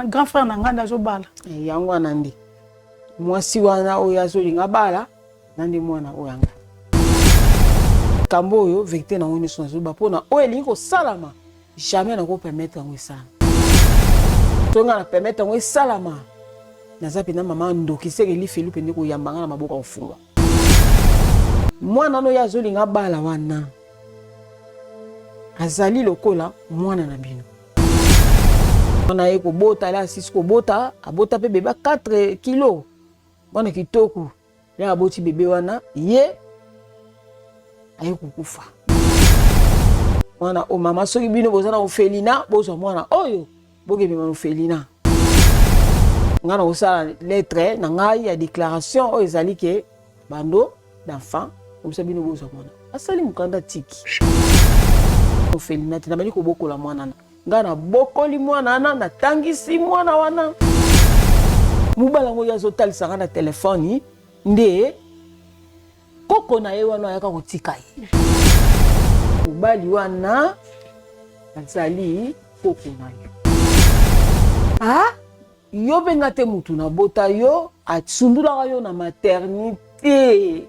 Grand frère na nganda zo bala. Yango anandi. Mwasi wana oyo azolinga bala nandi mwana oyanga. Kambo oyo vérité na ngoni sona zo ba pona oyo elingi ko salama. Jamais na ko permettre ngo ça. Tonga na permettre ngo salama. Naza pena mama ndokiseke lifelu pende ko yambanga na maboka ofunga. Mwana no yazolinga bala wana. Azali lokola mwana na bino. Mwana ye ko bota la 6 ko bota, abota pe beba 4 kilos. Mwana kitoko. Ya aboti bebe wana ye aye kukufa. Mwana o mama soki bino bozana ofelina bozo mwana oyo boke bima ofelina. Ngana osala lettre na ngai ya déclaration o ezali ke bando d'enfant comme ça bino bozo mwana. Asali mukanda tiki. Ofelina tina bali ko bokola mwana na. Ngana bokoli mwana na tangisi mwana wana. Mubala ngo yazo talisa na telefoni nde koko na ye wana yaka kotika ye. Mubali wana azali koko na yo. Ah, yo benga te mutu na bota yo atsundula yo na maternité.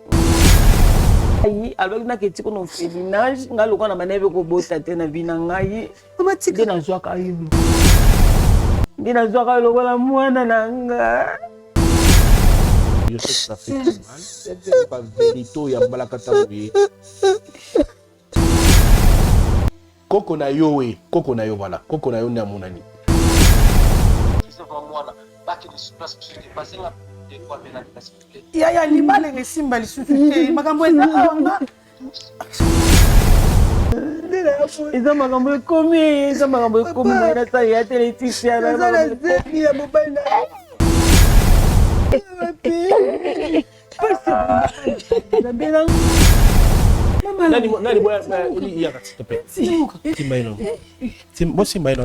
Ayi alors na ke tiko no félinage ngaloka na manebe ko bota te na bina ngai. Matika na zwaka yo. Ndina zwaka yo lokola mwana nanga. Je sais que ça fait mal. C'est pas vérité ya balakatabuye. Koko na yo we, koko na yo voilà. Koko na yo na monani. Ya libale ngesimba lisusu te. Makambo eza awa. Eza makambo ekomi, na sa ya television na makambo ya mobile na. Nani boya ili ya s'il te plaît. Timbaino. Timbaino.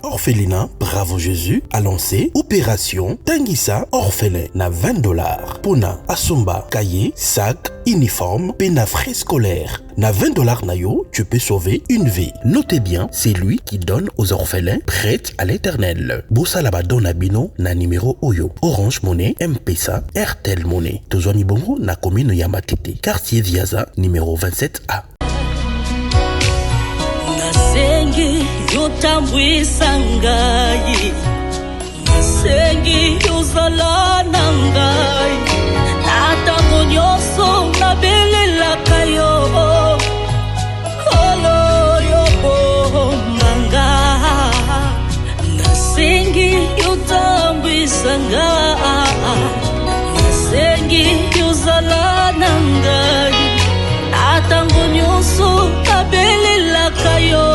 Orphelinat Bravo Jésus a lancé Opération Tangisa Orphelin na $20. Pona Asomba, cahier, sac, uniforme, pena frais scolaire. Na $20 na yo, tu peux sauver une vie. Notez bien, c'est lui qui donne aux orphelins prêts à l'éternel. Bossa laba dona bino na numéro Oyo. Orange Money, M-Pesa, Airtel Money. Tozwami bongo na commune Yamatete. Quartier Viaza, numéro 27A. Nasengi yotambwisa ngai, nasengi yozala na ngai, natango nyonso nabelelaka yo, kolo yobomanga. Nasengi yotambwisa ngai, nasengi yozala na ngai, natango nyonso nabelelaka yo.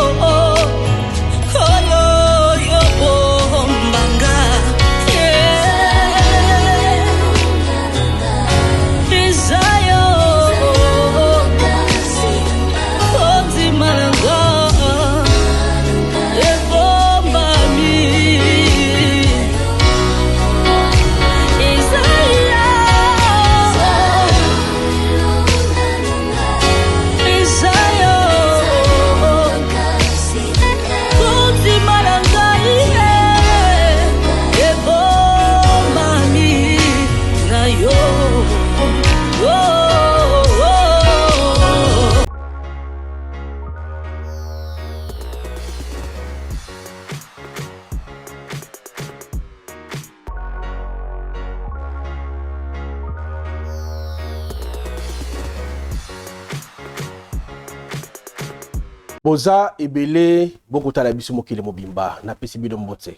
Boza ebele bokota la biso mokile mobimba na pesi bino mbote.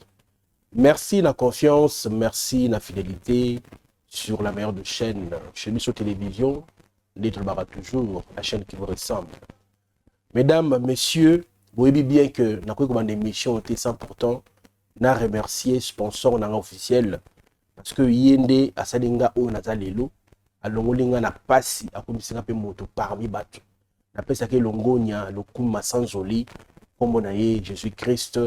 Merci la confiance, merci la fidélité sur la meilleure de chaîne chez nous sur télévision, l'être toujours la chaîne qui vous ressemble. Mesdames, messieurs, vous voyez bien que nous avons une émission était 100%. Nous avons remercié sponsor officiel parce que Yende a salinga o nazalelo alongolinga na pasi akomisinga pe moto parmi bato. Na pesa ke longonya lokuma sanzoli comme on a Jésus-Christ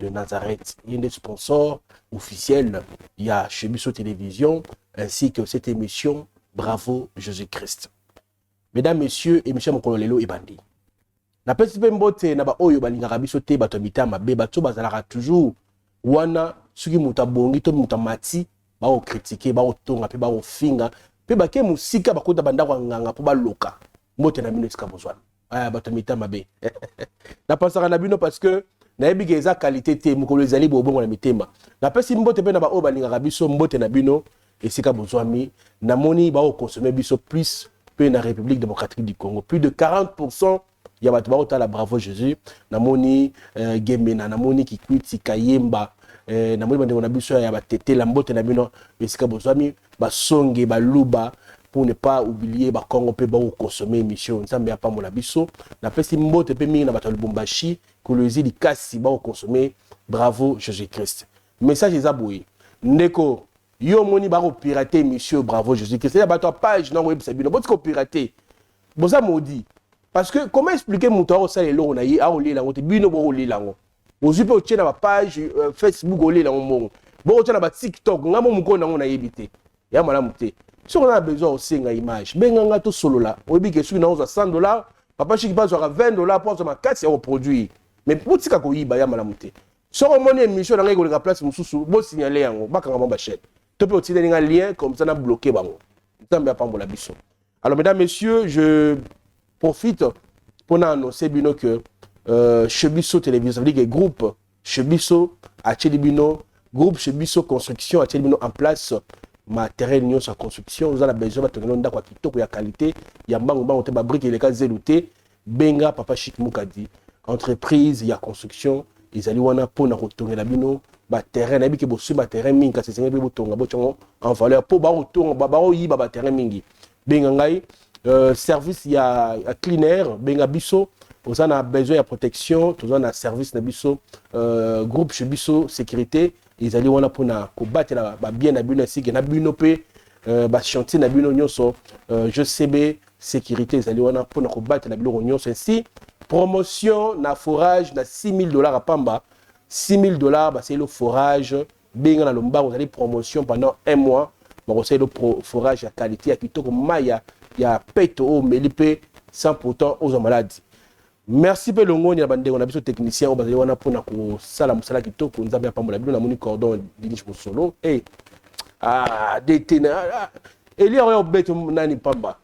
de Nazareth. Yende sponsor officiel, il y a chez Bisso Télévision ainsi que cette émission Bravo Jésus-Christ. Mesdames, messieurs et messieurs Mokololelo et Bandi. Na pesi pe mbote na ba oyo balingaka biso te bato mitama be bato bazalaka toujours wana suki muta bongi to muta mati ba o critiquer ba o tonga pe ba o finga pe ba ke musika ba kota banda kwa nganga po ba loka mbote na bino esika bozwana aya bato mitama be na pensaka na bino parce que na yebi ke eza qualité te mukolo ezali bobongo na mitema na pesi mbote pe na ba oyo balingaka biso mbote na bino esika bozwami na moni ba o consommer biso plus pe na République démocratique du Congo plus de 40%. Il y a battu la Bravo Jésus, namoni Gemena, namoni Kikwiti Kayemba, namoni bande on a biso ya batete la mbote na bino esika bozami ba songe ba luba pour ne pas oublier ba Congo pe ba consommer émission nzambe ya pambola biso na pesi mbote pe mingi na bato Lubumbashi kolozi di kasi ba consommer Bravo Jésus-Christ. Message ezaboué ndeko yo moni ba pirater émission Bravo Jésus-Christ ya bato page na web sabino botiko pirater boza maudit. Parce que comment expliquer mon temps au salaire on a eu à oler la honte bino bo oler la honte ozupe o tient na page Facebook oler la honte bo o tient na TikTok ngamo muko na on a évité ya malamu te si on a besoin aussi une image benganga to solo là obi ke su na $100 papa chiki pas aura $20 pour ma 4 euros produit mais pour tika ko yiba ya malamu te so on monnaie émission na ngeko la place mususu bo signaler yango bakanga mamba chaîne to pe o tient un lien comme ça na bloquer bango ntambe pa mbola biso. Alors mesdames messieurs, je profite pour annoncer bino que Chebiso Télévision, ça veut dire que groupe Chebiso a Tchelibino, groupe Chebiso Construction a Tchelibino en place matériel nyo sa construction, vous avez besoin de tenir ndako kitoko ya qualité, ya mbango mbango te ba brique les cas zelouté, benga papa Chic Mukadi, entreprise ya construction, ils allaient wana pour na retourner la bino, ba terrain na bi ke bo su ba terrain mingi kasi senga bo tonga bo chongo en valeur pour ba retourner ba yi ba terrain mingi. Benga ngai service ya cleaner benga biso on a besoin de protection tout on a service na biso groupe chez biso sécurité ils allaient wana pour na combattre la bien na bino ainsi que na bino pe ba chantier na bino nyonso je CB sécurité ils allaient wana pour na combattre na bino nyonso ainsi promotion na forage na $6,000 à Pamba $6,000 bah c'est le forage benga na lomba vous allez promotion pendant 1 mois bon c'est le forage à qualité à kitoko maya il y a peto melipe 100% aux malades. Merci pe longo ni bande on a besoin technicien au bazali wana pona ko sala musala kitoko nzambe pambola bino na moni cordon Dinis Mosolo et détena Elia oyo beto nani pamba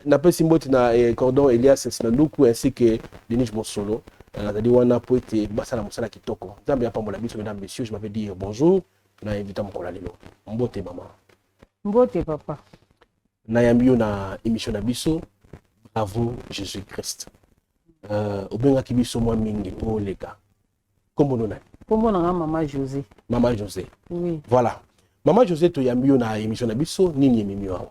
na pe simboti na cordon Elias Sinanduku ainsi que Dinis Mosolo nazali wana po ete basala musala kitoko nzambe pambola biso. Mesdames messieurs, je m'avais dit bonjour na invité mokola lelo mbote maman mbote papa na yambio na émission na biso Bravo Jésus-Christ. Obenga ki biso mwa mingi po leka. Kombo nona? Kombo na Maman José. Maman José. Oui. Voilà. Maman José to yambio na émission na biso nini emimio awa?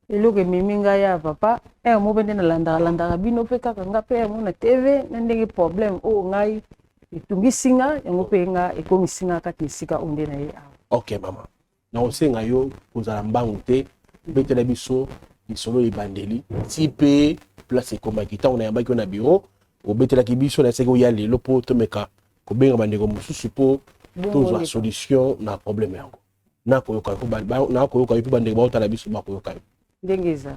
Eloko miminga ya papa mo bende na landa bino pe kaka nga pe mo na TV na ndenge problème o ngai etungisinga yango pe nga ekomisinga kati sika onde na ye awa. OK maman. Na osenga yo kozala mbangu te betela biso lisolo ibandeli tipe place ekomaki ntango na yambaki na bureau obetelaki biso na eseke oya lelo mpo tomeka kobenga bandeko mosusu mpo tozwa solution na problème yango nakoyoka yo mpo bandeko baotala biso bakoyoka yo ndenge eza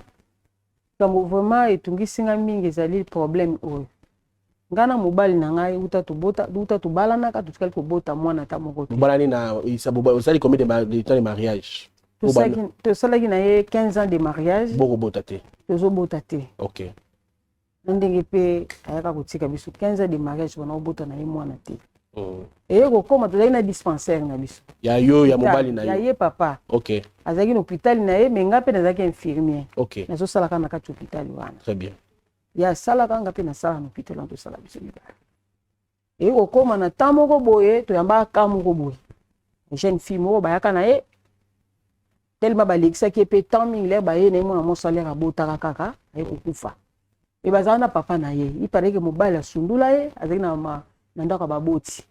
kambo vraiment etungisinga mingi ezali problème oyo nga na mobali na ngai uta tobalanaka totikali kobota mwana ata moko te mobalani na osali combien de temps de mariage? Tosalaki na ye 15 ans de mariage. Bokobota te. Tozobota te. OK. Ndenge pe ayaka kotika biso 15 ans de mariage bana obota na ye mwana te. Et kokoma tozali na dispensaire na biso. Ya yo ya mobali na yo. Ya ye papa. OK. Azaki na hôpital na ye mais nga pe nazaki infirmier. OK. Nazosalaka na kati hôpital wana. Très bien. Ya salaka nga pe na sala na hôpital wana tosala biso libala. Et kokoma na tamoko boye toyamba kamoko boye. Jeune fille moko bayaka na ye tellement balekisaki pe tant mingi le baye na mona mo salaire abotaka kaka aye kokufa Et bazana na papa na ye. Il paraît que mobile asundula ye, azaki na ndako baboti.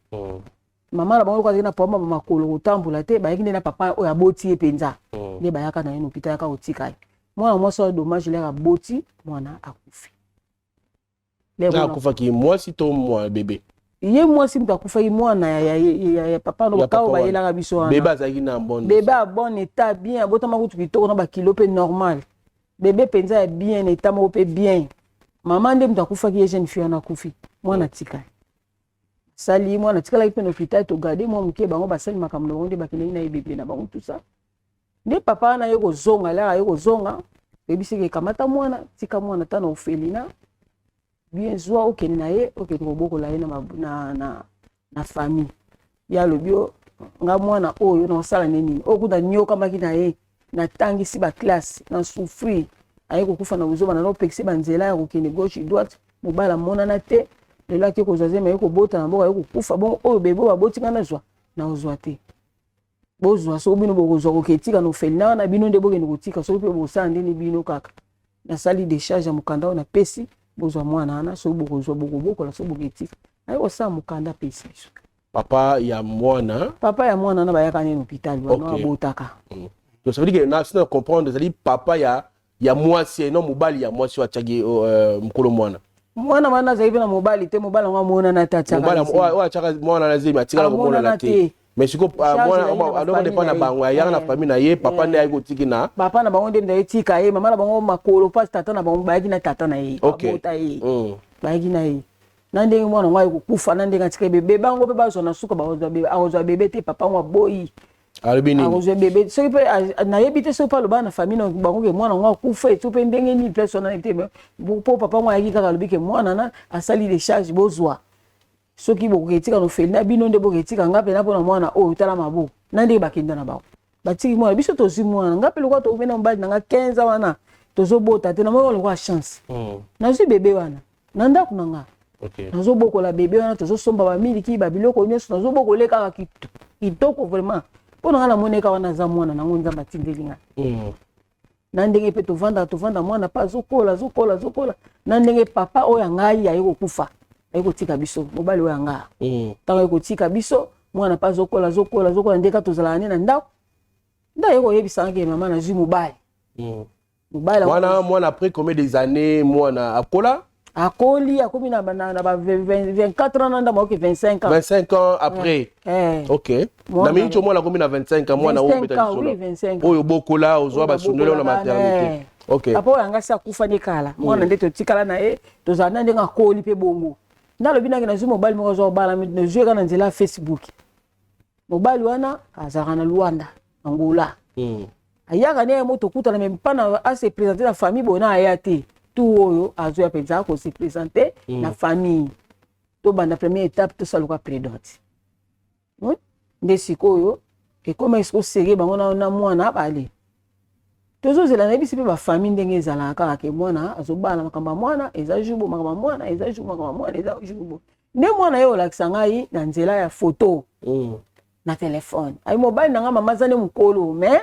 Maman la bango ko azaki na poma makolo kotambola te, ba yaki na papa oyo aboti ye penza. Nde bayaka na ye no hôpital yaka otika ye. Mwana mwasi oyo dommage leka boti, mwana akufi. Na akufa ki mwasi to mwa bébé. Ye mwasi mtu akufaki mwana ya papa no bakao ba yelaka biso wana. Bébé azaki na bonne. Bébé a bon état bien, abota makutu kitoko na ba kilo pe normal. Bébé penza ya bien état mo pe bien. Maman nde mtu akufaki ye jeune fille na kufi. Mwana tika. Sali mwana tika la pe na hôpital to garder mo muke bango basali makambo nde bakene na bébé na bango tout ça. Nde papa na yeko zonga la yeko zonga. Bébé sike kamata mwana tika mwana tana ofelina. Bien soit ok na ye ok toboko la ye na famille ya lobio nga mwana oyo na sala nini okuta nyoka maki na ye na tangisi ba classe na souffrir aye kokufa na uzoba na no pexi banzela ya kokene gauche droite mobala mona na te lelo ake kozwaze ma ye kobota na boka ye kokufa bon oyo bebo baboti kana zwa na ozwa te bozwa so bino bokozwa koketika no felina na bino nde bokende kotika so pe bosala ndeni bino kaka na sali décharge ya mukanda na pesi bozwa mwana ana so bokozwa bokoboko la so boketika ayi osala mukanda pesi biso papa ya mwana na bayaka nini hôpital wana abotaka donc ça veut dire que na sina comprendre ça dit papa ya mwasi non mobali ya mwasi wachagi mkolo mwana wana zaibi na mobali te mobali ngo mona na tata mobali chaka mwana na zima atikala ko mona na te mais siko mwana adoko dépend na bango ya na famille na ye papa nde ayiko tikina papa na bango nde etika ye mama na bango makolo pas tata na bango bayaki na tata na ye abota ye bayaki na ye na ndenge mwana ngo ayiko kufa na ndenge atika bebe bango pe bazwa na suka bazwa bebe te papa ngo boyi alibini azwa bebe so pe na yebite so pa loba na famille na bango ke mwana ngo kufa et pe ndenge ni personne te po papa ngo ayaki kaka lobi ke mwana na asali de charge bozwa soki boketika no felina bino nde boketika ngape na pona mwana oyo tala mabu na ndenge bakenda na bawo batiki mwana biso tozi mwana ngape lokwa to bena mbali na 15 wana tozobota te na mo lokwa chance nazwi bebe wana na ndako na nga nazobokola bebe wana tozosomba ba miliki ba biloko nyonso nazobokole kaka kitoko vraiment pona nga na moneka wana za mwana nango nzamba tindelinga na ndenge pe tovanda mwana pa zokola na ndenge papa oyo ngai ayeko kufa ayeko tika biso mobali oyo nga tango ayeko tika biso mwana pa zokola ndeka tozala na ndako nda ayeko yebisa ke mama na zwi mobali mwana après combien des années mwana akola akoli akomi na 24 ans nanda moke 25 ans après OK na mincho mwana akomi na 25 ans mwana oyo beta solo oyo bokola ozwa basundele na maternité OK papa oyo anga sa kufa ne kala mwana nde totikala na ye tozana ndenga akoli pe bongo ndalobi nange nazwi mobali moko azwa obala nazwi kana nzela Facebook mobali wana azaka na Luanda Angola ayaka ne moto kutana me mpana ase présenter la famille bona aya te tout oyo azo ya penza ko se présenter na famille to banda première étape to saluka prédante nde sikoyo e koma isko sege bango na mwana bale tozo zela na bisi pe ba famille ndenge ezala kaka ke mwana azobala makamba mwana eza jubo makamba mwana eza jubo makamba mwana eza jubo nde mwana yo lakisa ngai na nzela ya photo na téléphone ay mobile nanga mama zane mukolo mais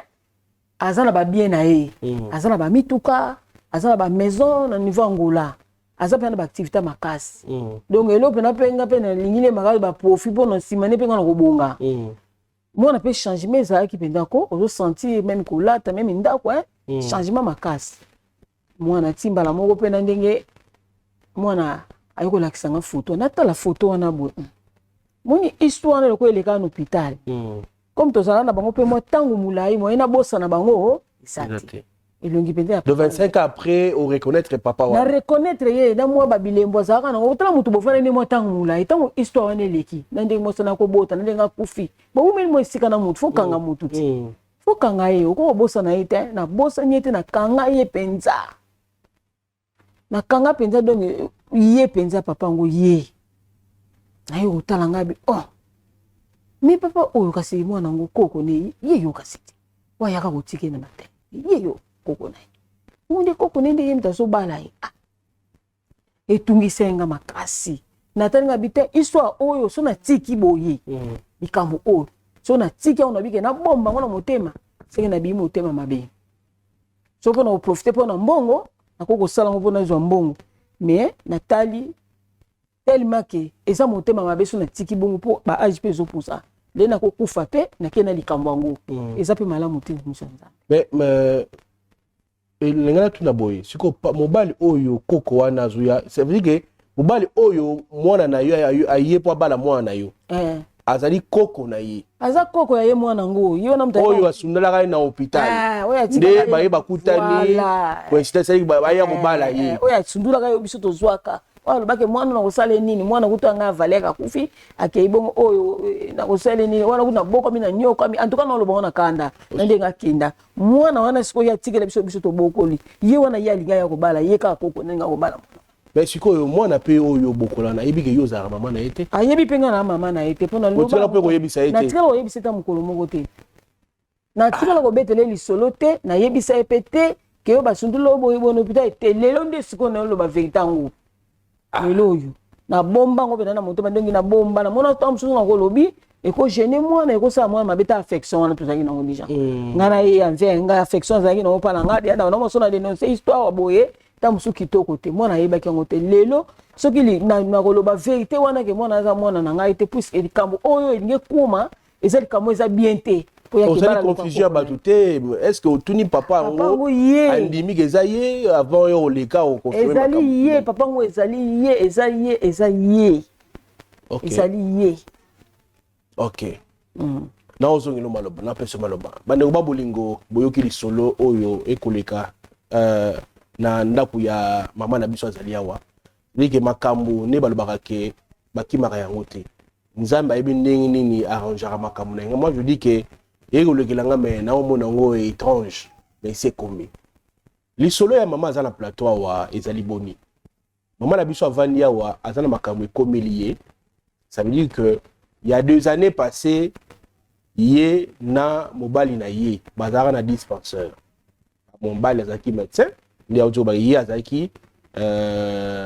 azana ba bien na ye azana ba mituka azana ba maison na niveau Angola azana na ba activité makasi donc elo pena penga pena lingine makali ba profit pour na simane penga na kobonga mwana pe changement za ki pendako ozo sentir même kolata même ndako changement makasi mwana timba la moko pena ndenge mwana ayiko lakisa nga photo nata la photo wana bo moni histoire na ko eleka na hôpital comme tozala na bango pe mo tangu mulai mo ina bossa na bango isati elongi pende de 25 ans après on reconnaître papa wana na reconnaître ye na mo babilembo zaka na otala mutu bofana ni mo tangu mulai tangu histoire wana eleki na ndenge mo sana ko bota na ndenge kufi bo umeli mo sika na mutu fokanga mutu ti fokanga ye ko bossa na ite na bossa nyete na kanga ye penza na kanga penza donc ye penza papa ngo ye ayo otala ngabi mi papa oyo kasi mwana ngo koko ne ye yo kasi wa yaka kotike na mate ye yo koko na unde koko nende yemta so bala ye etungisenga makasi natanga bite histoire oyo so na tiki boye bikambo oyo so na tiki on abike na bomba ngona motema senge na bi motema mabe so pona profiter pona mbongo akoko sala ngo pona zo mbongo mais natali tellement que eza motema mabe so na tiki bongo po ba age pe zo pour ça le na ko kufa pe na kena likambo yango eza pe malamu te miso nzambe mais lengana tuna boye siko mobali oyo koko wana zuya ça veut dire que mobali oyo mwana na yo aye po bala mwana na yo azali koko na ye aza koko ya ye mwana ngo yo na mutaka oyo asundala na hôpital nde baye bakutani coïncidence sali baya mobala ye oyo asundula yo biso tozwaka wala bake mwana na kosala nini mwana kutanga valeka kufi akeibongo oyo na kosala nini wana kuna boko mina nyoka mi antuka na lobo na kanda na ndenga kinda mwana wana siko ya tikela biso to bokoli ye wana ya linga ya kobala ye ka koko nenga kobala mais sikoyo mwana pe oyo bokola na yebi yo za mama na ete ayebi penga na mama na ete pona loba otikala pe koyebisa ete na tikala koyebisa ta mukolo moko te na tikala kobetele lisolo te na yebisa epete ke yo basundula boye bono pita ete lelo nde siko na loba veritango lelo oyo na bomba ngo pena na moto bandongi na bomba na mona to amsusu na kolobi eko gêner mwana eko sa mwana mabeta affection wana tozaki na déjà ngana ye anze nga affection zaki na opala ngadi ada na mosona dénoncer histoire boye tamusu kitoko te mwana yebaki yango te lelo soki na koloba vérité wana ke mwana aza mwana na ngai te puisque likambo oyo elingi kuma eza likambo eza bien te po ya kibala confusion bato te est-ce que otuni papa ngo andimi ke eza ye avant yo oleka o confirmer ezali ye papa ngo ezali ye ezali ye ok na ozongelo maloba na peso maloba bande ko bolingo boyoki lisolo oyo ekoleka na ndaku ya mama na biso azali awa ndike makambo ne balobaka ke bakimaka yango te nzambe ayebi ndenge nini arrangera makambo na yango moi je dis que ekolekela me na omona ngo étrange mais c'est comme lisolo ya mama aza na plateau awa ezali boni mama na biso avandi awa aza na makambo ekomeli ye ça veut dire que il y a 2 années passées ye na mobali na ye bazara na dispensaire mobali azaki médecin ndi auto ba ye azaki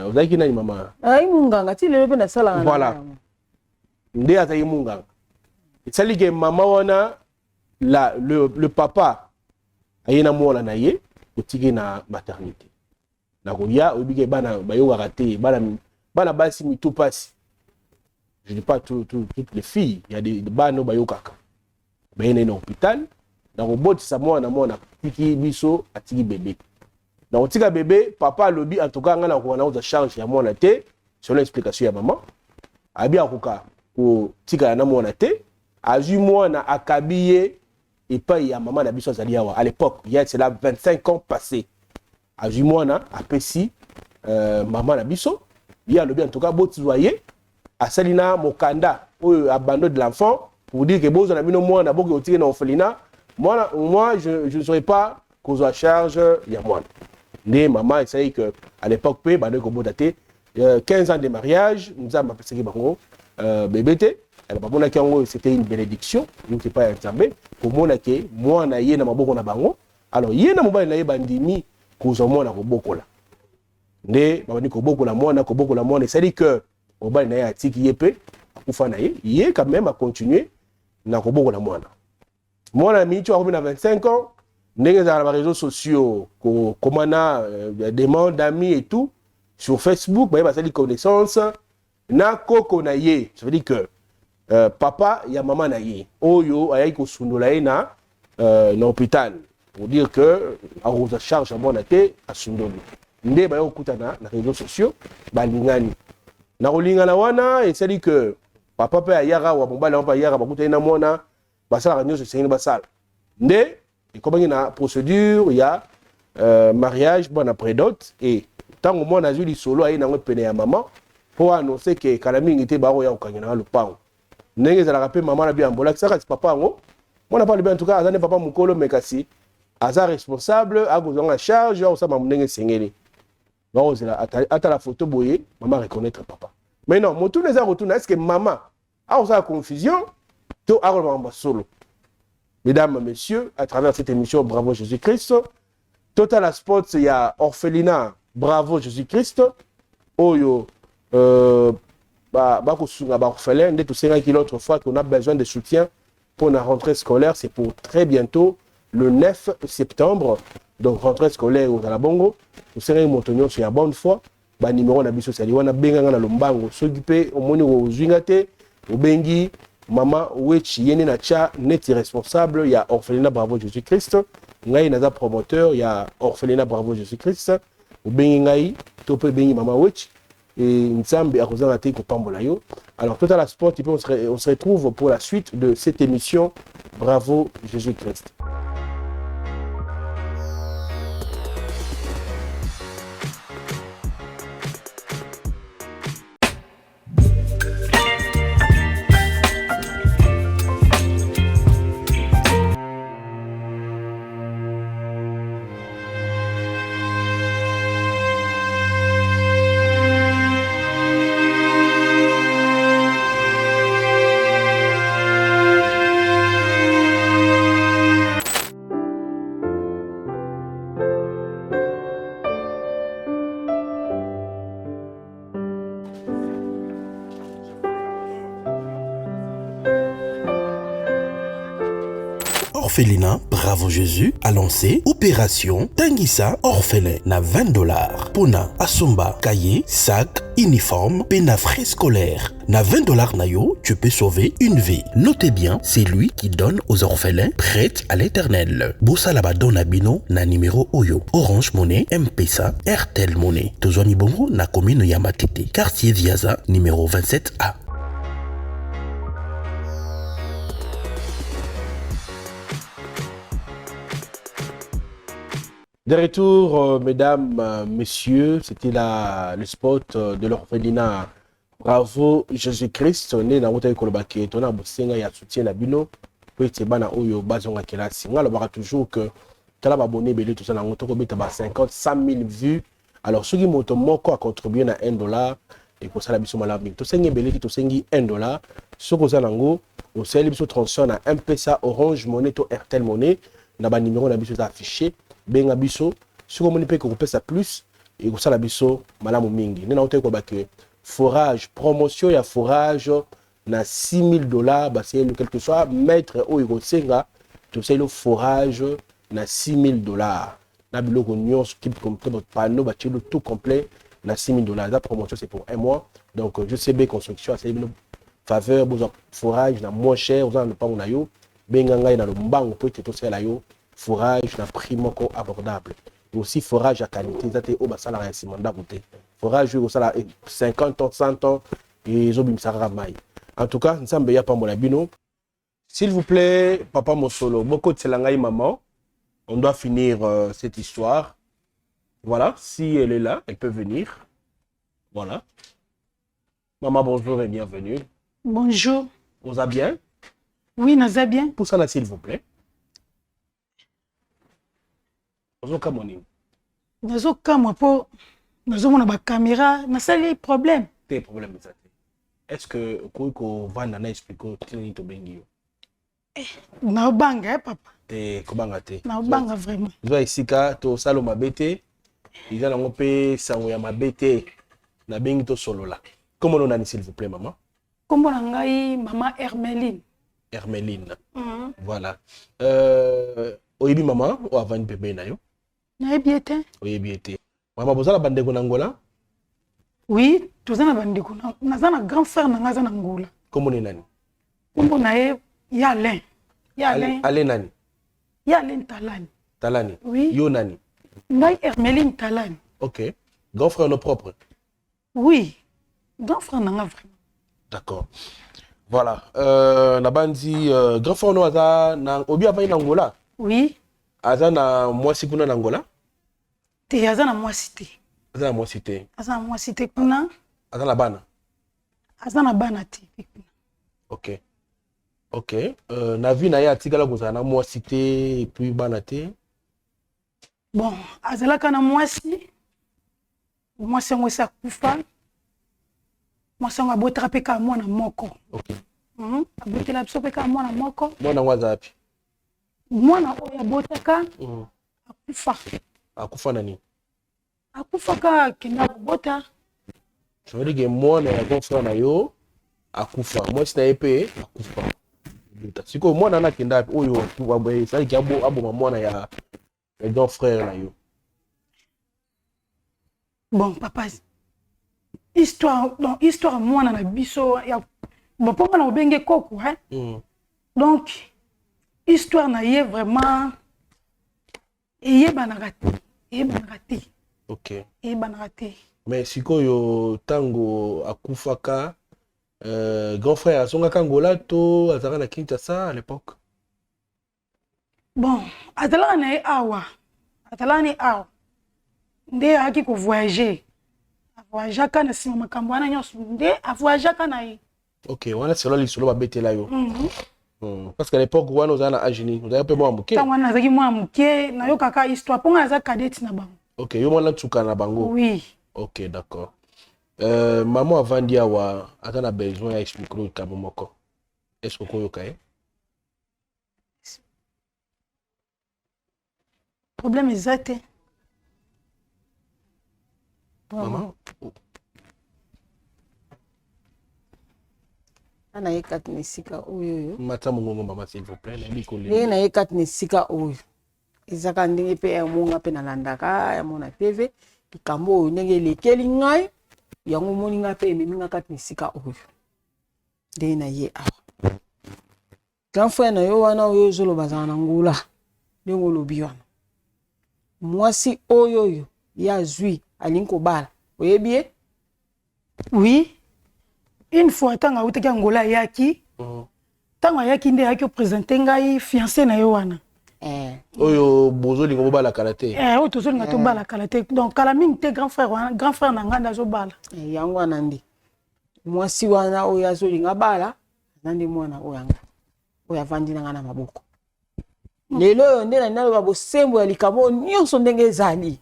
ozaki nani mama ai munganga ti lelo pe na sala voilà ndi azaki munganga etali ke mama wana le papa ayena mwana na ye otiki na maternité na koya obike bana bayokaka te bana basi mitu pasi je dis pas toutes les filles il y a des bana bayokaka bayena na hôpital na kobotisa mwana tiki biso atiki bébé na kotika bébé papa lobi en tout cas ngana ko na oza charge ya mwana te selon l'explication ya maman abi akoka ko tika na mwana te azui mwana akabiye epai ya maman na biso azali awa à l'époque il y a cela 25 ans passés azui mwana apesi maman na biso ya lobi en tout cas botizoyer asalina mokanda oyo abandon de l'enfant pour dire que bozo na bino mwana boki otike na orphelinat moi je ne serai pas cause à charge ya mwana nde maman essaye que à l'époque pe bande ko botate 15 ans de mariage nous avons appelé bango bébé te elle ba mona kango c'était une bénédiction nous c'est pas nzambe pour mona ke mwana ye na maboko na bango alors ye na mobali na ye bandimi cause mwana ko bokola nde ba bandi ko bokola mwana c'est à dire que mobali na ye atiki ye pe akufa na ye quand même a continuer na ko bokola mwana mitu a na 25 ans ndenge za les réseaux sociaux komana demande d'amis et tout sur Facebook ba sali connaissance na koko na ye ça veut dire que papa ya maman na ye oyo ayi ko sundola ye na hôpital pour dire que a rosa charge à mona te a sundoli nde ba yokutana na réseaux sociaux balingani na kolingana wana et ça dit que papa pe ayara wa mobala pa ayara bakutana na mona basala nyoso sengini basala nde et comme il y a une procédure, il y a mariage, bon après dot et tant que moi on a vu les solo à une peine à maman pour annoncer que Kalaming était barreau ya au Kanyana le pan. N'est-ce pas rappelé maman la bien bolak ça c'est papa ngo. Moi n'a pas le bien en tout cas azane papa mukolo mekasi aza responsable a gozanga la charge ou ça maman ndenge sengeli. Bon c'est là ata la photo boyer maman reconnaître papa. Mais non, mon tout les a retourné est-ce que maman a ça confusion to a maman solo. Mesdames, messieurs, à travers cette émission Bravo Jésus-Christ, Total Sports, il y a Orphelinat Bravo Jésus-Christ, Oyo, orphelin, dès tout c'est qu'il l'autre fois qu'on a besoin de soutien pour la rentrée scolaire, c'est pour très bientôt, le 9 septembre, donc rentrée scolaire au Galabongo, nous serons montagnons sur la bonne foi, ba numéro na biso sali wana benga na lombango soki pe omoni ozwinga te obengi mama wechi yene na cha neti responsable ya orphelinat Bravo Jésus Christ ngai naza promoteur ya orphelinat Bravo Jésus Christ obengi ngai to pe bengi mama wechi et nzambe akozanga te kopambola yo. Alors tout à la sport et puis on se retrouve pour la suite de cette émission Bravo Jésus Christ. Orphelinat Bravo Jésus a lancé Opération Tanguissa Orphelin na $20. Pona Asomba, cahier, sac, uniforme, pena frais scolaires. Na $20 nayo, tu peux sauver une vie. Notez bien, c'est lui qui donne aux orphelins prêts à l'éternel. Bossa Labadon Nabino na numéro Oyo. Orange Money, M-Pesa, Airtel Money. Tozwani Bongo na commune Yamatete. Quartier Viaza, numéro 27A. De retour, mesdames, messieurs, c'était le spot de l'orphelinat Bravo Jésus-Christ. On est dans le Kolobake, on a besoin de soutien à Bino. Puis c'est bana oyo bazonga kelasi. On a toujours que tu as abonné belé tout ça dans le 50 100 000 vues. Alors ceux qui montent moko à contribuer à $1 et pour ça la biso malami. To sengi belé qui to sengi $1. Ce que ça nango, au sel biso transfert na M-Pesa, Orange Money to Airtel Money. Na ba numéro na biso affiché. Benga biso si vous voulez que vous payez plus et vous savez biso malamu mingi nena ote ko bake forage promotion ya forage na $6,000 ba c'est quelque soit maître o iko senga to c'est le forage na $6,000 na biloko nyonso type comme panneau ba tilo tout complet na $6,000 la promotion c'est pour un mois donc je sais bien construction c'est une faveur besoin forage na moins cher vous en pas na yo benga ngai na lo mbango peut to c'est la yo forage na prix moko abordable et aussi forage à qualité ça au basala ya simanda côté forage au sala 50 ans 100 ans et zobim sara mai en tout cas nsambe ya pambola bino s'il vous plaît papa Mosolo beaucoup de selangai maman on doit finir cette histoire voilà si elle est là elle peut venir voilà maman bonjour et bienvenue bonjour vous allez bien oui naza bien pour ça là s'il vous plaît nazokamwa mpo nazomona bacaméra nasali problème te problème eza te est-ce que okoki kovanda na explique tini tobengi yo naobanga papa te kobanga te naobanga vraiment zwa esika tosala mabe te eza nango mpe sango ya mabe te nabengi tosolola komona nani s'il vous plaît maman kombo na ngai mama Hermeline voilà oyebi mama o avani bebe na yo nayebi ete oyebi ete mama bozala bandeko na ngola oui toza na bandeko naza na grand frère na nga aza na ngola kombo ni nani kombo na ye ya Alain ale nani ya Alain Talani oui yo nani ngai Hermeline Talani ok grand frère no propre oui grand frère na nga vraiment d'accord voilà na bandi grand frère no aza na obi avani na ngola oui aza na mwasi kuna na ngola te aza na mwasi te aza na mwasi te aza na mwasi te kuna aza na bana aza na bana te ok ok na vie na ye atikala kozala na mwasi te epuis bana te bon azalaka na mwasi yango esi akufa mwasi yango abotaka mpe kaka mwana moko ok abotela biso mpe kaka mwana moko mwana yango aza api mwana oyo abotaka akufa na nini akufaka akenda kobota ça veut dire que mwana ya grand frère na yo akufa mwasi na ye mpe akufa sikoyo mwana na akenda api oyo esaliki aboma mwana ya grand frère na yo bon papa histoire mwana na biso ya bapoma na obenge koko donc histoire na ye vraiment eyebanaka te OK. eyebanaka te. Mais sikoyo tango akufaka grand frère asongaka Angola to azalaka na Kinshasa à l'époque. Bon, azalaka na ye awa nde ayaki kovoyage avoyageaka na nsima makambo wana nyonso nde avoyageaka na ye. OK, wana selo lisolo babetela yo. Parce qu'à l'époque wana ozala na agini ozala pe mwa moke. Ntango wana nazalaki mwa moke nayokaka histoire mpo nga naza kadeti na bango. OK, yo mwana tsuka na bango. Oui. OK, d'accord. Maman avandi awa ata na besoin ya expliquer kamo moko. Est-ce que koyoka ye? Problème eza te. Maman. Ana ye kati na esika oyo. Mata mongongo mama s'il vous plaît na bikoli. Ndenge na ye kati na esika oyo. Ezaka ndenge pe ya monga pe nalandaka ya mona TV. Likambo oyo ndenge elekeli ngai. Yango moni nga pe ememi nga kati na esika oyo. Ndenge na ye awa. Grand frère na yo wana oyo ozoloba azala na ngula. Ndenge olobi wana. Mwasi oyo ya zwi alingi kobala. Oyebi ye? Oui. Une fois tanga utaki Angola yaki. Tanga yaki nde yaki présenter ngai fiancé na yo wana. Oyo bozo lingo bobala kalaté. Oyo tozo linga to bala kalaté. Donc kala mingi te grand frère na nganda zo bala. Yango wana ndi. Mwasi wana oyo azolinga bala, nandi mwana oyanga. Oyo avandi na ngana maboko. Lelo oyo nde na naloba bosembo ya likambo nyonso ndenge ezali.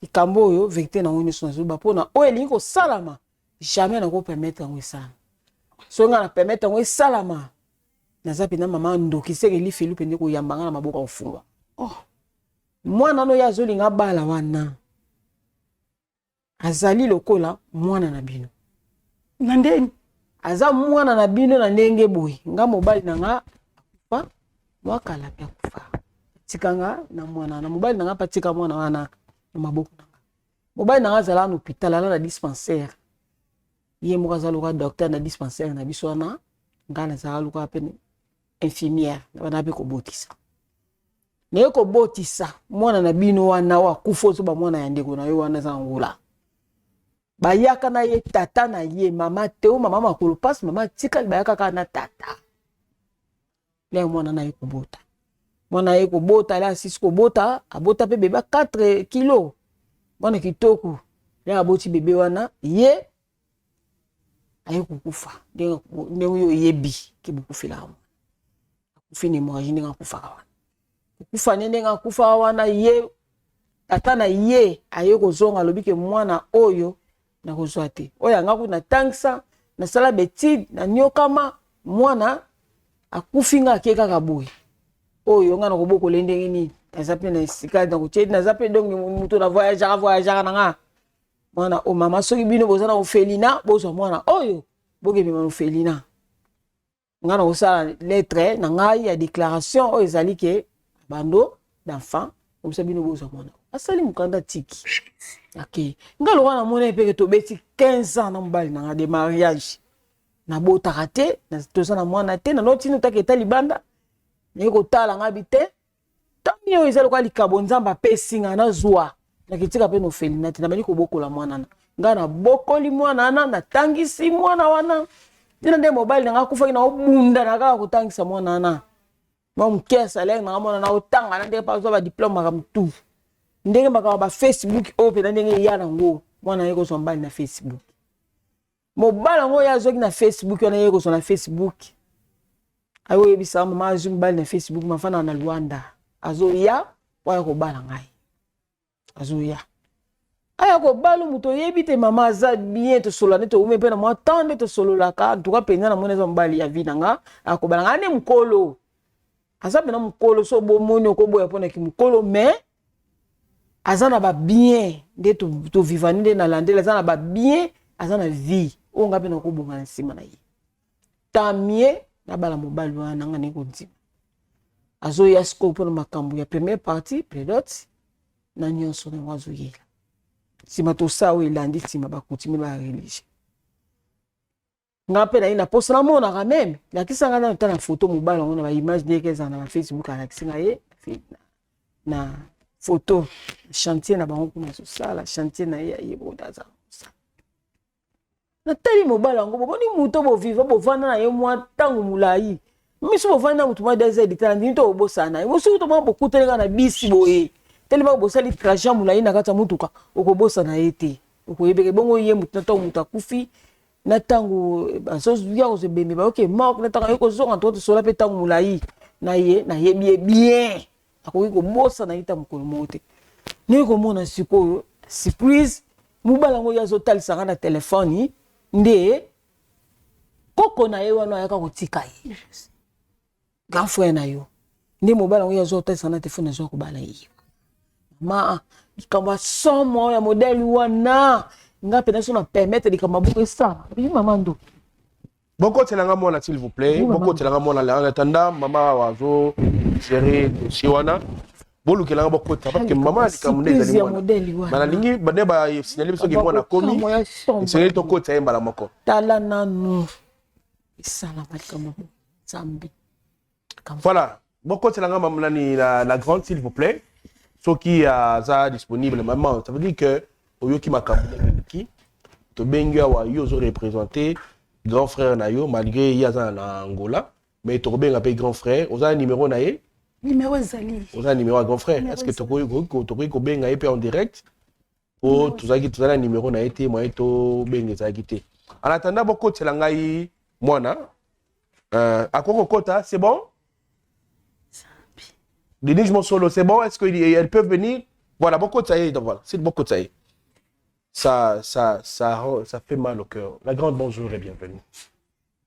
Likambo oyo vérité na ngoni so nazoba pona oyo elingi kosalama jamais na ko permettre ngo esala. So nga na permettre ngo esalama. Naza pena mama ndokiseke lifelu pende ko yambanga na maboko ofungwa. Mwana no ya zolinga bala wana. Azali lokola mwana na bino. Nandeni aza mwana na bino na ndenge boy. Nga mobali na nga akufa wakala pya kufa. Tikanga na mwana na mobali na nga patika mwana wana na maboko na nga. Mobali na nga zala na hôpital ala na dispensaire. Ye mo kazalo ka docteur na dispensaire na biso wana ngana zala luka pene infirmière na be ko botisa. Ne ko botisa mwana na bino wana wa kufozo ba mwana ya ndeko na yo wana za ngula. Bayaka na ye tata na ye mama teo mama makolo passe mama tika bayaka kana tata. Le mwana na ye ko bota. Mwana ye ko bota la sisi ko bota abota pe beba 4 kilo. Mwana kitoko le aboti bebe wana ye aye kukufa. Nde yo yebi ke bukufila wana. Fini mwajini nga kufa wana. Kufa nende nga kufa wana ye tata na ye aye kozonga lobike mwana oyo na kozwa te. Oya nga kuna tangsa na sala betide na nyokama mwana akufi nga akeka kaboy. Oyo nga na koboko lendenge nini. Nazape na sika na kuchedi nazape dongi mutu na voyage na nga. Mwana o mama soki bino bozana ofelina bozwa mwana oyo boge bima ofelina. Nga na osala lettre na ngai ya déclaration o ezali ke bando d'enfant comme ça bino bozwa mwana. Asali mukanda tiki. OK. Nga lo wana mona epeke to beti 15 ans na mbali na de mariage. Na botaka te na tozana mwana te na notino taketa libanda. Ne ko tala nga bite. Tangi yo ezali kwa likabo nzamba pesinga na zwa. Na kitika pe no felina te na bali ko bokola mwana na. Nga na bokoli mwana na tangisi mwana wana. Dina nde mobile nga kufa na obunda na kaka kutangisa mwana na. Mo mke salaire na mwana na otanga na ndenge pa zo ba diplôme ka mtu. Ndenge baka ba Facebook open ndenge ya na ngo mwana yeko so mbali na Facebook. Mobile ngo ya zoki na Facebook na yeko so na Facebook. Ayo yebisa mama azu mbali na Facebook mafana na Luanda. Azo ya wa ko bala ngai. Azo ya. Aya ko balu muto yebite mama za bien to solo ne to ume pe na mo tande to solo la ka ntuka penza na mona zo mbali ya vida nga akobala ngane mukolo azabe na mukolo so bo moni ko boya pona ki mukolo mais azana ba bien nde to vivani nde na landela azana ba bien azana vie o ngabe na ko bonga na sima na ye tamie na bala mobali wana ngane ko ndi azo ya scope na makambo ya première partie prédote na nyonso na wazo yela sima tosala oyo elandi nsima bakutimi bareligie nga mpe naye na posa namonaka meme lakisanga nano ta na foto mobali yango na baimage ndenge ezala na bafacebook alakisinga ye na foto chantier na bango kuna azosala chantier na ye ayeboda aza mosala natali mobali yango boboni moto boviva bovanda na ye mwa ntango molai miso bovanda na moto mwa desert tala ndini to bobosana na ye mosuku to mwa bokutelenga na bisi boye telema bosali trajet molai na kati ya motuka okobosana ye te okoyebeke bongo ye moto na ntango moto akufi na tango bazoya kozebembe bayoke mok na tango yokozonga to tosola mpe ntango molai na ye nayebi ye bien akoki kobosana ye ta mokolo moko te ndenge komona sikoyo surprise mobali yango ye azotalisanga na telefone nde koko na ye wana ayaka kotika ye grand frère na yo nde mobali yango ye azotalisanga na telefone azwa kobala ye ma likambo ya somo ya modele wana nga pena so na permettre likambo bongo esala bi mama ndo boko telanga mona s'il vous plaît boko telanga mona en attendant mama wazo gérer dossier wana bolu kelanga boko ta parce que mama likambo ndezali mona bana lingi bane ba signaler biso ke mona komi signaler to ko tsa mbala moko tala nanu esala likambo zambi voilà boko telanga mama ni la grande s'il vous plaît ceux qui a disponible maman ça veut dire que oyoki makambo ki to benga wa yo zo représenter grand frère na yo malgré yaza na Angola mais to benga pe grand frère oza numéro na ye numéro ezali oza numéro à grand frère est-ce que to ko benga ye pe en direct o tozaki tozala numéro na ye te moi to benga zaki te en attendant boko tselanga yi mwana akoko kota c'est bon Denis Monsolo c'est bon est-ce que elles peuvent venir voilà beaucoup de ça y est voilà c'est beaucoup de ça y est. Ça fait mal au cœur. La grande bonjour et bienvenue.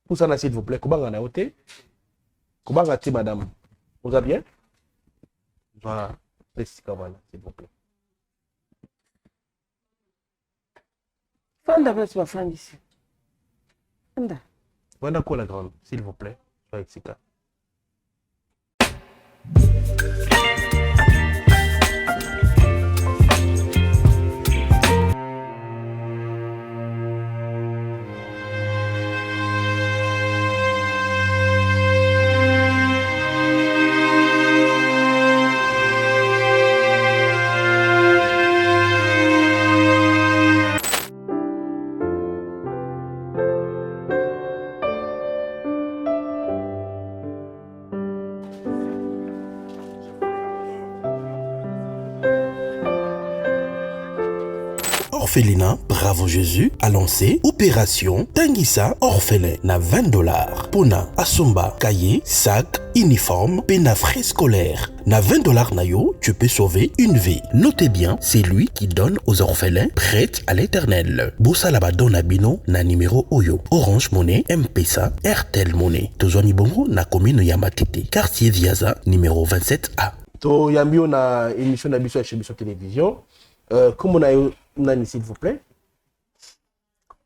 Pour ça, s'il vous plaît, comment on a ôté? Comment on a madame? Vous allez bien? Voilà. S'il vous plaît. Fanda, c'est ma femme ici. Fanda. Voilà quoi la grande, s'il vous plaît. Soyez excité. Orphelinat Bravo Jésus a lancé Opération Tanguissa Orphelin na $20. Pona Asomba, cahier, sac, uniforme, pena frais scolaires. Na $20 nayo, tu peux sauver une vie. Notez bien, c'est lui qui donne aux orphelins prêts à l'éternel. Bossa laba dona bino na numéro Oyo. Orange Money, M-Pesa, Airtel Money. Tozwani bongo na commune Yamatete. Quartier Viaza, numéro 27A. To yambio na émission na biso chez Biso Télévision. Comment on a Nani, s'il vous plaît.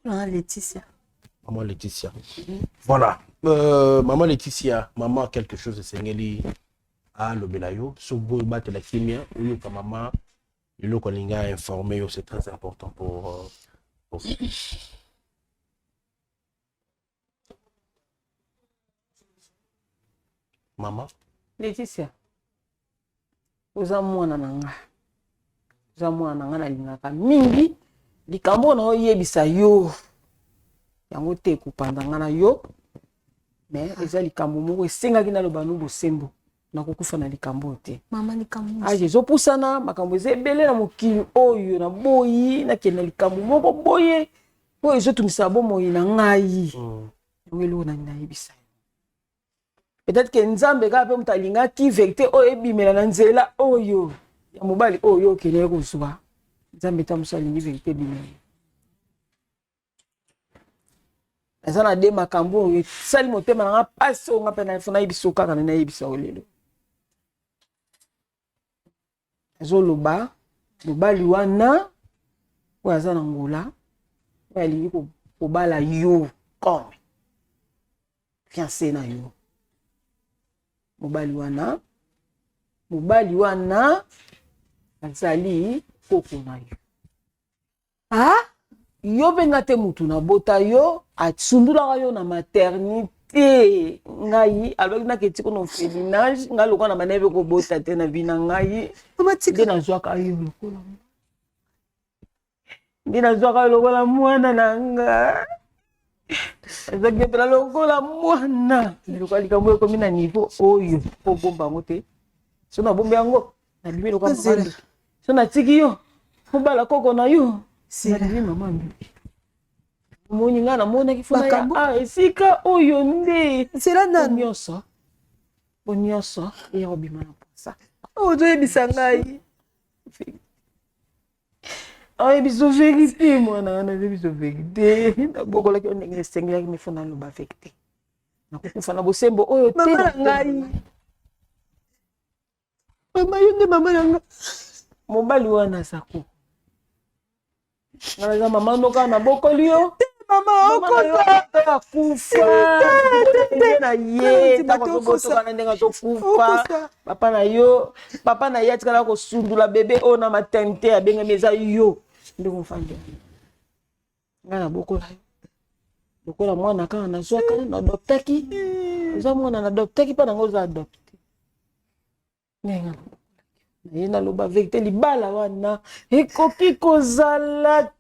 Maman Laetitia. Maman Laetitia. Voilà. Maman Laetitia, maman quelque chose de Sengeli à l'Obelayo. Sobo bat la chimie, ou que maman, il a informé, c'est très important pour maman. Laetitia. Vous avez mon ananga. Mwana nga nalingaka mingi likambo na oyebisa yo yango te kupanda nga na yo mais eza likambo moko esengaki naloba no bosembo na kokufa na likambo te mama likambo aje ezopusana makambo eza ebele na mokili oyo na boyi nakende likambo moko boye oyo ezotumisa bomoi na ngai yango eloko nani nayebisa peut-être que nzambe kaka mpe moto alingaki vérité oyo ebimela na nzela oyo ya mobali oyo okende kozwa nzambe ta moso alingi verité bimeli eza na de makambo oyo esali motema nanga mpasi oyo nga mpe nafo nayebiso kaka na nayebisa o lelo azoloba mobali wana oyo aza na ngola oyo alingi kobala yo comme fiancé na yo mobali wana azali koko na yo Ah? Yo benga te mutu na bota yo, atsundula yo na maternité. Ngai, alors na keti kono félinage, nga loko na manebe ko bota te na bina ngai. Nde na zwaka yo lokola. Nde na zwaka yo lokola mwana na nga. Ezaki pela lokola mwana. Lokola likambo ko mina niveau oyo po bomba ngote. So na bomba yango, na bimi lokola mwana. So na tiki yo, mobala koko na yo. C'est la maman. Moni nga na mona ki fona ya esika oyo nde. C'est la nani nyonso. Bonyoso ya obima na posa. O do ebisa ngai. Ay biso vérité mwana na biso vérité. Na bokola ki on ngi sengela ki mi fona lo ba vérité. Na kufa na bosembo oyo te na ngai. Mama yonde mama nanga. Mobali wana sako. Nana mama noka na bokoli yo. Mama okota kufa. Na ye ta ko botoka na ndenga to kufa. Papa na yo, papa na ye atikala ko sundula bébé o na maternité abenga meza yo. Ndeko mfande. Ngana bokola yo. Bokola mwana kana na zwaka na adoptaki. Za mwana na adoptaki pa nango za adopte. Nenga. Na loba vérité libala wana ekoki kozala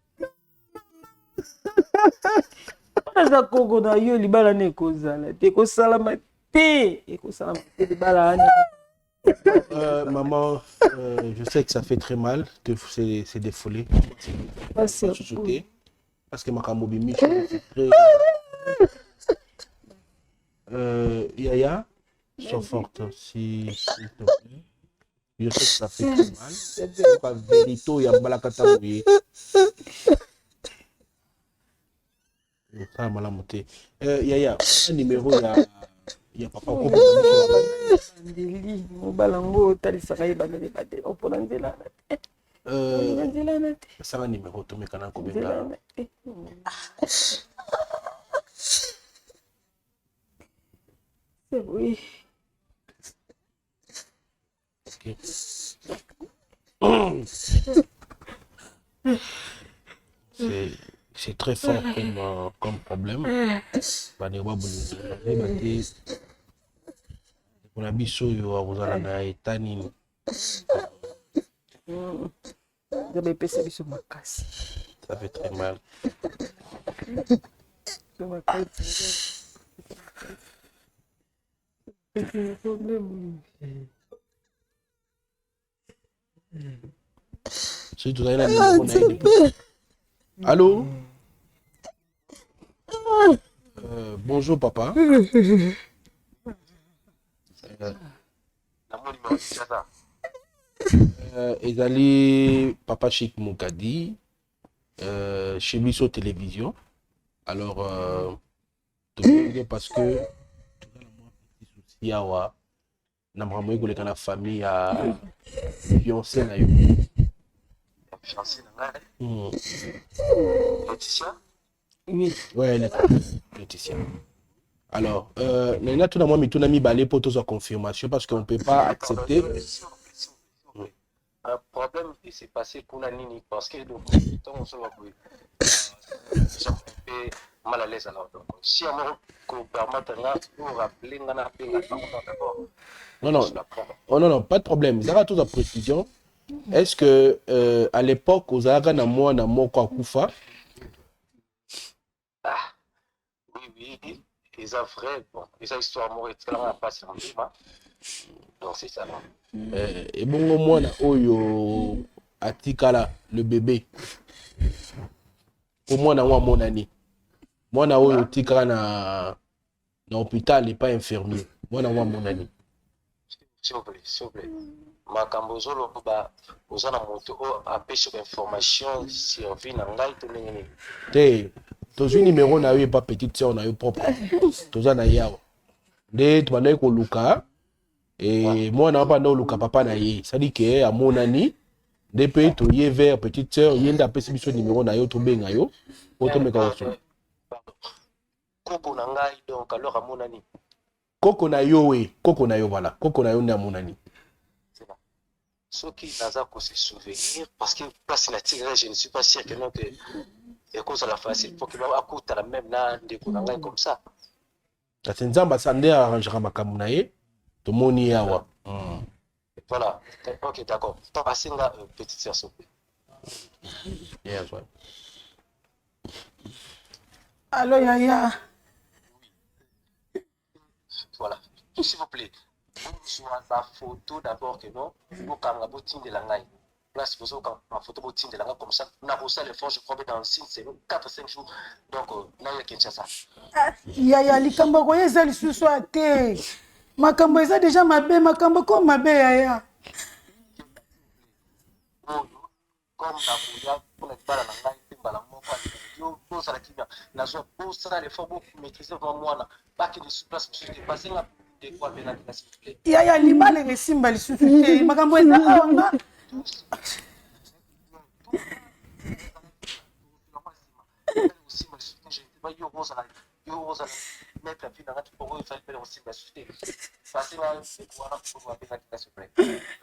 Aza koko na yo libala ne kozala te kosalama te ekosalama te libala wana. Maman, je sais que ça fait très mal que c'est défolé. Parce que ma camobimi c'est très Yaya, sois forte s'il te plaît. Je sais que ça fait très mal. C'est pas vérito, il y a balakata mouillé. Ça m'a la montée. Yaya, un numéro, il y a papa. Ndeli, mobalango, talisaka yebana lebate, opona nzela. Ça va numéro, tu me connais combien? C'est oui. C'est très fort comme problème. On a biso yo akuzala na etani. Ça fait très mal. Allô? Bonjour papa. Ezali papa Chic Moukadi chez lui sur télévision. Alors parce que il y a la famille à fiancé na yo. Fiancé na Laetitia? Oui. Ouais, Laetitia. Alors, maintenant, tout le monde a mis balai pour toute sa confirmation parce qu'on ne peut pas accepter. Un problème qui s'est passé pour la Nini parce que donc, on se voit mal à l'aise alors. Si on peut rappeler, non, pas de problème. Ça va tout en précision. Est-ce que à l'époque, aux Agana moi na moko akufa? Oui, ils ont vrai, bon, ils ont histoire mort et tout là passe en débat. Donc c'est ça. Et bon moi na oyo atikala le bébé. Au moins na mon année. Moi na oyo tikala na hôpital et pas infirmier. Moi na mon année. S'il vous plaît. Makambozolo ba ozana moto a pêché d'information sur vie na ngai to nini. Té, ton numéro na yo pas petite sœur na yo propre. Tozana yawo. Nde tu banaye ko luka et moi na pas na luka papa na ye. Ça dit que à mon année de pe to ye vers petite sœur yenda pesi biso numéro na yo to benga yo. Auto me ka so. Koko na ngai donc alors à mon année. Koko na yo we, koko na yo voilà. Koko na yo na mon année. ceux qui n'ont pas se souvenir, parce que place la tigre, je ne suis pas sûr que non, que et cause à la facile pour que l'on accouche à la même là, des coulants comme ça. C'est un ambassadeur qui arrangera ma camunaye. Tout le monde y a. Voilà, ok, d'accord. T'as passé une petite sœur, s'il vous plaît. Yes, ouais. Allô, Yaya. Voilà, s'il vous plaît. Vous sur la photo d'abord que non, vous quand la bottine de la ngaï. Place vous quand la photo bottine de la ngaï comme ça, on a reçu l'effort, je crois, dans 6 semaines, 4-5 jours. Donc, là, il y a Kinshasa. Yaya, likambo koye eza lisusu ate. Makambo eza déjà mabe, makambo ko mabe Yaya. Comme la bouilla, pour ne pas la ngaï, pour la mort, yo, pour ça la kibia. La zone, pour ça l'effort, pour maîtriser vraiment moi, pas que de sous place, parce que passer là. Yaya libale ngesimba lisusu te makambo eza awa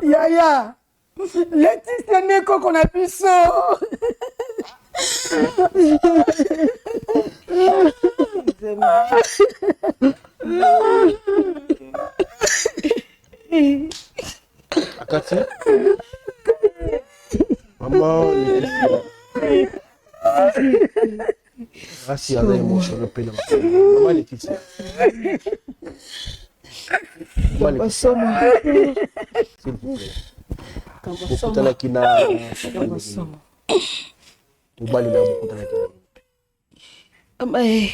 Yaya Laetitia nde koko na biso Akati maman Laetitia Merci à l'émotion peine maman Laetitia maman s'il vous plaît bokutana kina mobali na bokutana kina Amae.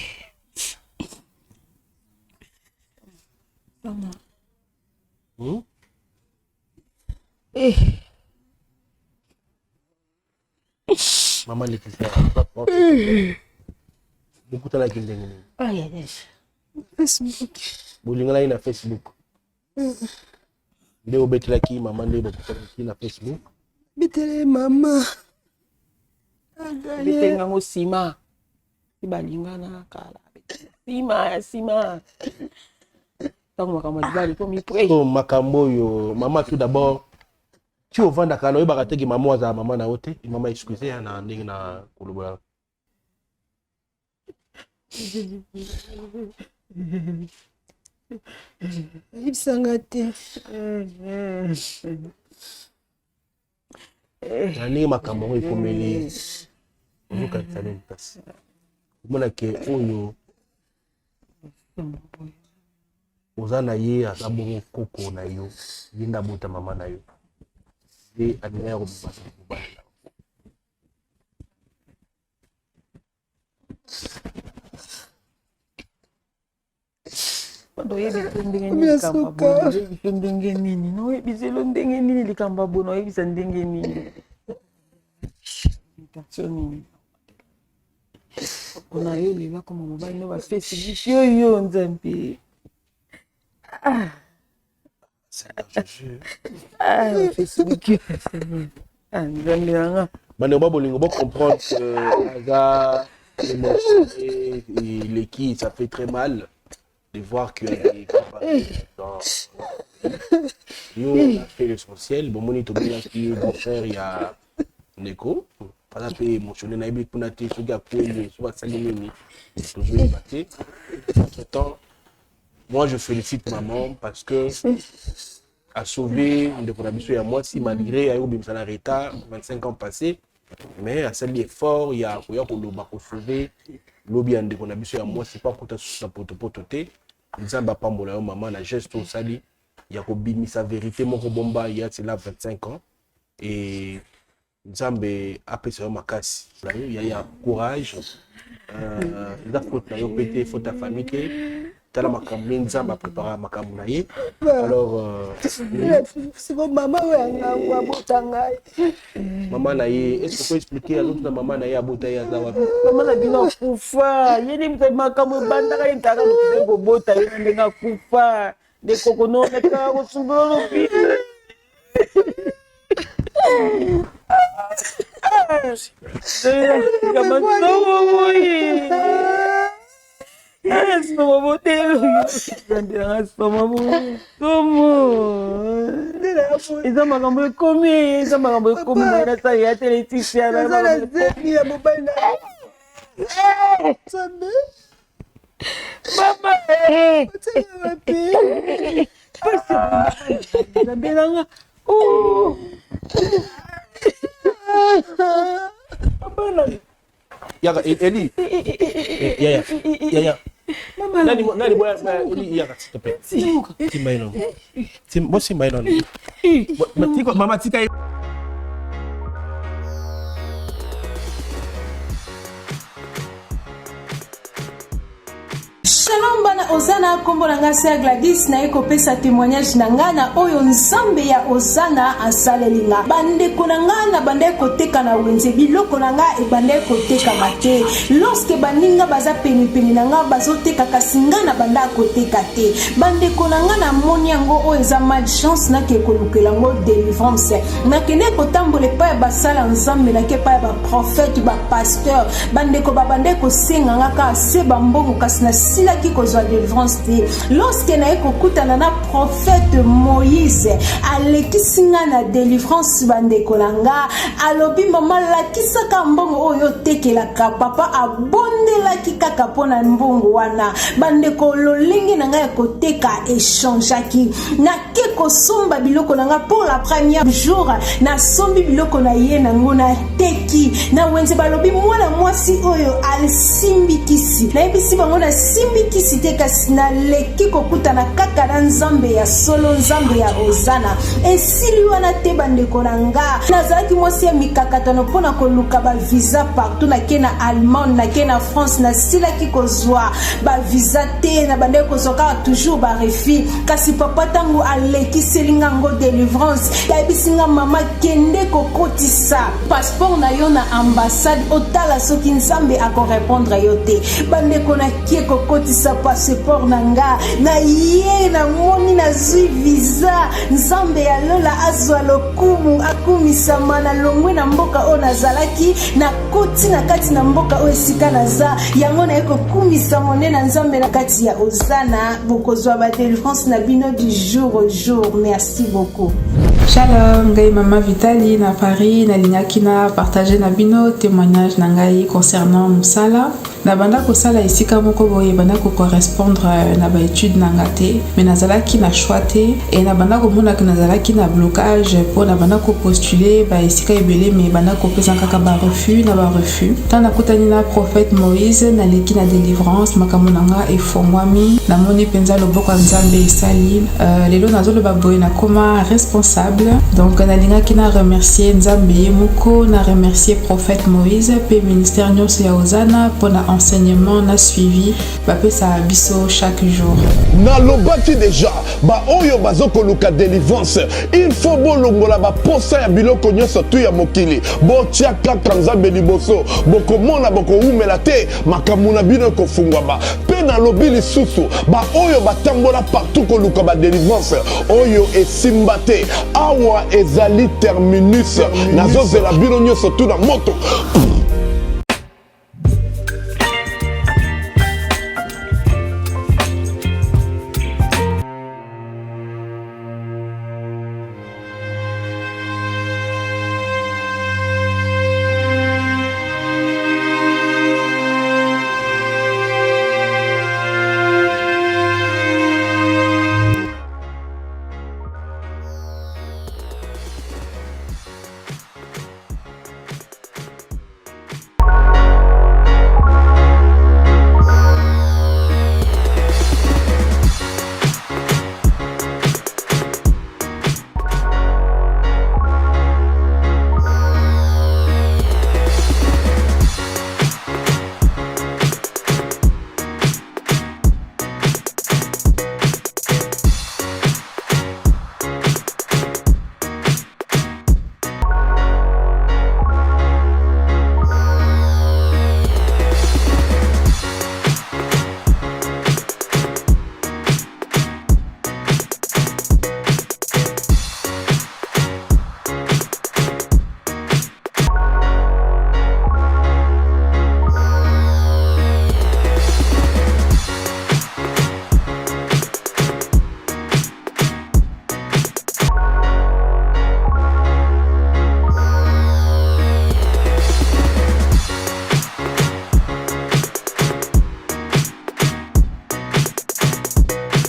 Maman Laetitia bokutana kina ndenge nini? Facebook. Bolingana na Facebook. Nde obetelaki mama nde bokutanaki na Facebook. Bitele mama. Bitenga ngo sima. Ibalingana kala. Sima. Tango makambo libali ko mi pray. Oh makambo yo mama tout d'abord. Tu ovanda kana oyebaka teki mama waza mama na ote, mama excusez na ndenge na kolobola. Ibisanga te. Nani makambo ngo ikomeli. Ozuka tsale mpasi. Mona ke oyo ozana ye azabongo koko na yo. Yinda bota mama na yo. Et admire au Quando ele ndenge kamba bono, ele ndenge nini, no ebizelo ndenge nini likamba bono, ebisa ndenge nini. Intention. On a eu les comme mobile no ba Facebook yo nzambe. Facebook. Bane ba bolingo ba comprendre que Aza l'équipe ça fait très mal de voir que des dans nous fait l'essentiel bon moni to bien qui mon frère il y a Neko pas peu émotionnel na ibi kuna te soga kweli so salimini toujours batté entre temps moi je félicite maman parce que a sauvé de Konabiso et à moi si malgré Ayoub Msana Reta 25 ans passés mais à celle effort il y a pour sauver lobby de Konabiso et à moi c'est pas pour ta potopototé Nzamba pambola maman la geste au sali il y a kobimi sa vérité mon bomba il y a là 25 ans et Nzambe apesa makasi il y a courage la faute na yo pété faute ta famille que tala makambo Nzambe préparer makambo na ye alors c'est bon maman wa botanga maman na ye est-ce que tu peux expliquer à l'autre maman na ye abota ya zawa maman na bino kufa yeli makambo bandaka intaka ko bota ye nga kufa de kokono na ka ko subolo bi soma botelo. Nzambe soma botelo. Eza makambo ekomi, eza makambo ekomi na sa ya teletisya na. Nazala zepi ya mobali na. Nzambe. Mama. Otela wapi? Nzambe nanga. Oh. Yaga Eli. Ya. Nani boya Eli yaga s'il te plaît. Timbaino. Moi Timbaino. Mama tika. Shalom bana Ozana kombo na ngasi ya Gladys na ekopesa témoignage na ngana oyo nzambe ya Ozana asalelinga bande konanga na bande koteka na wenze biloko nanga e bande koteka mate lorsque baninga baza peni na nga bazoteka kasinga na banda koteka te bande konanga na moni yango oyo eza malchance na ke kolukela ngo délivrance na kene kotambola pa ba sala nzambe na ke pa ba prophète ba pasteur bande ko babande ko senga nga ka se bambongo kasi na sila ki kozwa délivrance te lorsque na ekokutana na prophète Moïse alekisinga na délivrance bandeko nanga alobi mama lakisaka mbongo oyo tekelaka papa abondelaki kaka pona mbongo wana bandeko lolingi nanga ekoteka échangeaki na ke kosomba biloko nanga pour la première jour na sombi biloko na ye nango na teki na wenze balobi mwana mwasi oyo alisimbikisi na ebisi bango na simbikisi te kasi na leki kokutana kaka na nzambe ya solo nzambe ya Ozana esili wana te bandeko nanga nazalaki mwasi ya mikakatano mpona koluka ba visa partout na ke na Allemagne na ke na France na silaki kozwa ba visa te na bandeko kozwaka toujours ba refi kasi papa tango alekiselinga ngo délivrance yabisinga mama kende kokotisa passeport na yo na ambassade otala soki nzambe akorépondre yo te bandeko na kie kokotisa passeport nanga na ye na moni na zwi visa nzambe ya lola azwa lokumu akumisama na longwe na mboka o nazalaki na koti na kati na mboka o esika naza yango na ekokumisa mone na nzambe na kati ya Ozana bokozwa ba délivrance na bino du jour au jour. Merci beaucoup. Shalom, ngai Mama Vitali na Paris na lingaki na partager na bino témoignage na ngai concernant musala na banda kosala esika moko boye banda ko correspondre na ba étude na ngate mais nazalaki na choix te et na banda ko mona que nazalaki na blocage pour na banda ko postuler ba esika ebele mais banda ko pesa kaka ba refus na ba refus tant na kutani na prophète Moïse na leki na délivrance makambo nanga efongwami na moni penza loboko nzambe esali lelo nazolo ba boye na koma responsable donc na lingaki na remercier nzambe moko na remercier prophète Moïse pe ministère nyonso ya Ozana pour na enseignement na suivi bapesa biso chaque jour na lobaki déjà ba oyo bazoko luka délivrance il faut bolongola ba posa ya biloko nyonso tu ya mokili botia kaka nzambe liboso bokomona bokoumela te makambo na bino kofungwama pe na lobi lisusu ba oyo batambola partout koluka ba délivrance oyo esimba te awa ezali terminus nazozela bino nyonso tu na moto